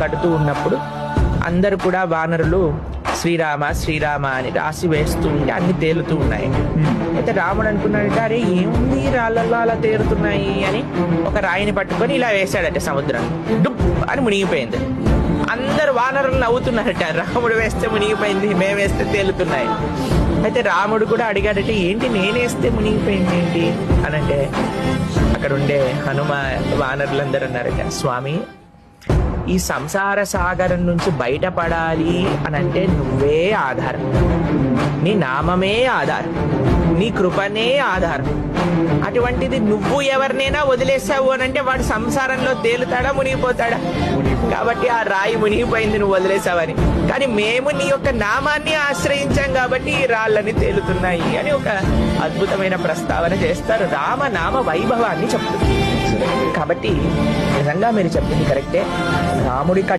కడుతూ ఉన్నప్పుడు అందరూ కూడా వానరులు శ్రీరామ శ్రీరామ అని రాసి వేస్తూ ఉంటే అన్ని తేలుతూ ఉన్నాయి. అయితే రాముడు అనుకున్నాడంటే అరే ఏముంది రాళ్ళల్లో అలా తేలుతున్నాయి అని ఒక రాయిని పట్టుకొని ఇలా వేశాడట సముద్రం. డుప్ అని మునిగిపోయింది. అందరు వానరులు నవ్వుతున్నారట, రాముడు వేస్తే మునిగిపోయింది, మేము వేస్తే తేలుతున్నాయి. అయితే రాముడు కూడా అడిగాడట ఏంటి నేనేస్తే మునిగిపోయింది ఏంటి అనంటే అక్కడ ఉండే హనుమ వానరులందరూ అన్నారట, స్వామి ఈ సంసార సాగరం నుంచి బయటపడాలి అనంటే నువ్వే ఆధారం, నీ నామమే ఆధారం, నీ కృపనే ఆధారం. అటువంటిది నువ్వు ఎవరినైనా వదిలేసావు అనంటే వాడు సంసారంలో తేలుతాడా మునిగిపోతాడా? కాబట్టి ఆ రాయి మునిగిపోయింది నువ్వు వదిలేసావని. కానీ మేము నీ యొక్క నామాన్ని ఆశ్రయించాం కాబట్టి ఈ రాళ్ళని తేలుతున్నాయి అని ఒక అద్భుతమైన ప్రస్తావన చేస్తారు. రామనామ వైభవాన్ని చెప్తుంది. కాబట్టి నిజంగా మీరు చెప్పింది కరెక్టే. రాముడి